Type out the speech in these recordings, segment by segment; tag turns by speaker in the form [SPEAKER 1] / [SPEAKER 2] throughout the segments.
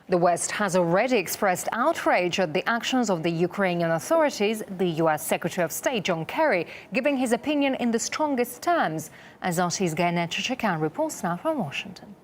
[SPEAKER 1] The West has already expressed outrage at the actions of the Ukrainian authorities, the U.S. Secretary of State John Kerry giving his opinion in the strongest terms, as RT's Gayane Chichyakyan reports now from Washington.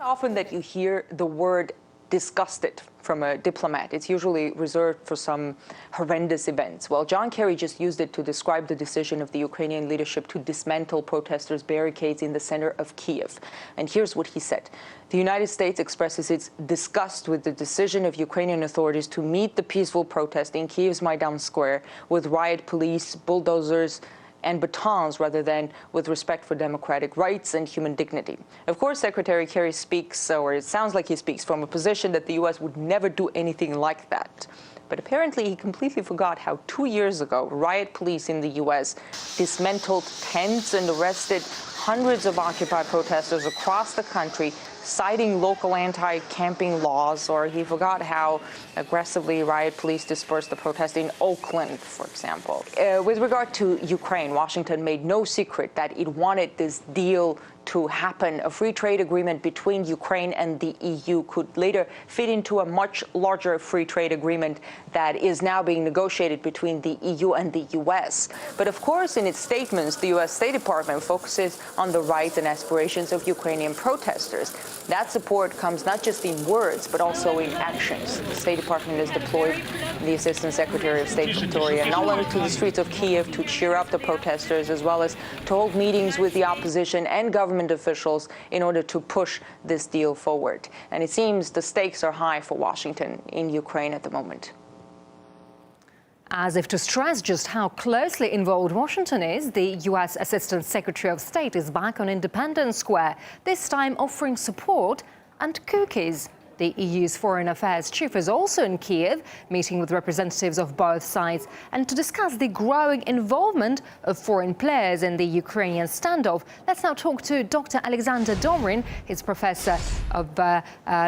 [SPEAKER 2] Often that you hear the word disgusted from a diplomat, it's usually reserved for some horrendous events. Well, John Kerry just used it to describe the decision of the Ukrainian leadership to dismantle protesters' barricades in the center of Kyiv. And here's what he said. The United States expresses its disgust with the decision of Ukrainian authorities to meet the peaceful protest in Kyiv's Maidan Square with riot police, bulldozers, and batons rather than with respect for democratic rights and human dignity. Of course, Secretary Kerry speaks, or it sounds like he speaks, from a position that the U.S. would never do anything like that. But apparently he completely forgot how 2 years ago, riot police in the U.S. dismantled tents and arrested hundreds of Occupy protesters across the country, citing local anti-camping laws, or he forgot how aggressively riot police dispersed the protest in Oakland, for example. With regard to Ukraine, Washington made no secret that it wanted this deal to happen. A free trade agreement between Ukraine and the EU could later fit into a much larger free trade agreement that is now being negotiated between the EU and the US. But of course, in its statements, the US State Department focuses on the rights and aspirations of Ukrainian protesters. That support comes not just in words, but also in actions. The State Department has deployed the Assistant Secretary of State Victoria Nuland to the streets of Kyiv to cheer up the protesters, as well as to hold meetings with the opposition and government officials in order to push this deal forward. And it seems the stakes are high for Washington in Ukraine at the moment.
[SPEAKER 1] As if to stress just how closely involved Washington is, the U.S. Assistant Secretary of State is back on Independence Square, this time offering support and cookies. The EU's Foreign Affairs Chief is also in Kyiv, meeting with representatives of both sides, and to discuss the growing involvement of foreign players in the Ukrainian standoff. Let's now talk to Dr. Alexander Dobrin. He's professor of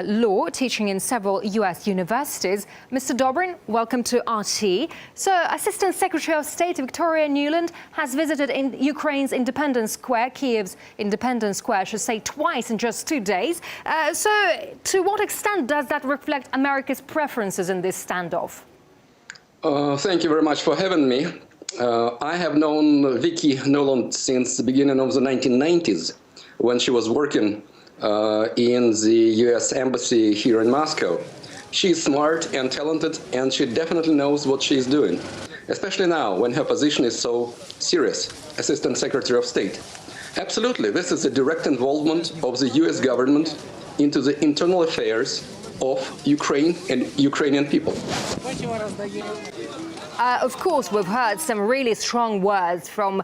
[SPEAKER 1] law, teaching in several U.S. universities. Mr. Dobrin, welcome to RT. So, Assistant Secretary of State Victoria Nuland has visited in Ukraine's Independence Square, Kyiv's Independence Square, I should say, twice in just 2 days. So, to what extent does that reflect America's preferences in this standoff?
[SPEAKER 3] Thank you very much for having me. I have known Vicky Nuland since the beginning of the 1990s, when she was working in the U.S. Embassy here in Moscow. She's smart and talented, and she definitely knows what she's doing, especially now when her position is so serious, Assistant Secretary of State. Absolutely, this is a direct involvement of the U.S. government into the internal affairs of Ukraine and Ukrainian people.
[SPEAKER 1] Of course, we've heard some really strong words from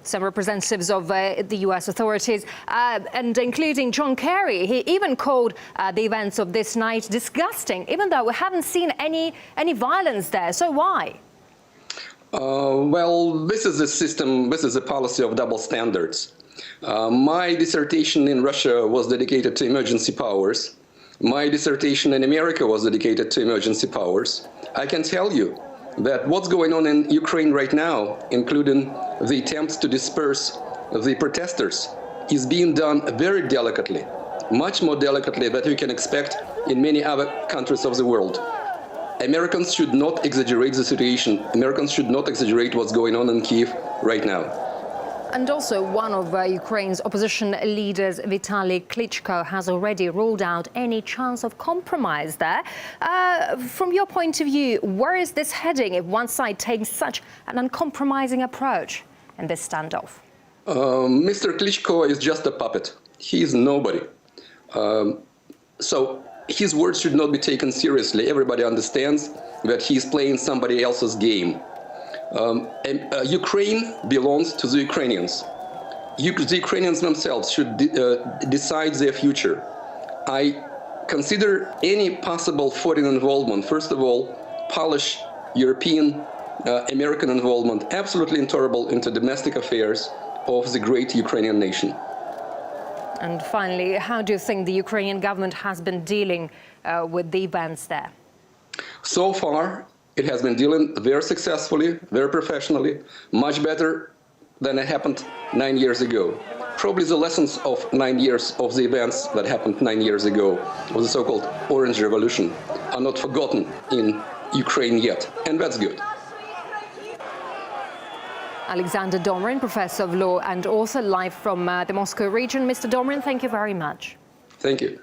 [SPEAKER 1] some representatives of the U.S. authorities, and including John Kerry. He even called the events of this night disgusting, even though we haven't seen any violence there. So why?
[SPEAKER 3] Well, this is the system, this is a policy of double standards. My dissertation in Russia was dedicated to emergency powers. My dissertation in America was dedicated to emergency powers. I can tell you that what's going on in Ukraine right now, including the attempts to disperse the protesters, is being done very delicately, much more delicately than we can expect in many other countries of the world. Americans should not exaggerate the situation. Americans should not exaggerate what's going on in Kyiv right now.
[SPEAKER 1] And also, one of Ukraine's opposition leaders, Vitaly Klitschko, has already ruled out any chance of compromise there. From your point of view, where is this heading if one side takes such an uncompromising approach in this standoff?
[SPEAKER 3] Mr. Klitschko is just a puppet. He is nobody. So his words should not be taken seriously. Everybody understands that he's playing somebody else's game. Ukraine belongs to the Ukrainians. The Ukrainians themselves should decide their future. I consider any possible foreign involvement, first of all, Polish, European, American involvement, absolutely intolerable into domestic affairs of the great Ukrainian nation.
[SPEAKER 1] And finally, how do you think the Ukrainian government has been dealing with the events there?
[SPEAKER 3] So far, it has been dealing very successfully, very professionally, much better than it happened 9 years ago. Probably the lessons of 9 years of the events that happened 9 years ago, of the so-called Orange Revolution, are not forgotten in Ukraine yet, and that's good.
[SPEAKER 1] Alexander Domrin, Professor of Law and author, live from the Moscow region. Mr. Domrin, thank you very much.
[SPEAKER 3] Thank you.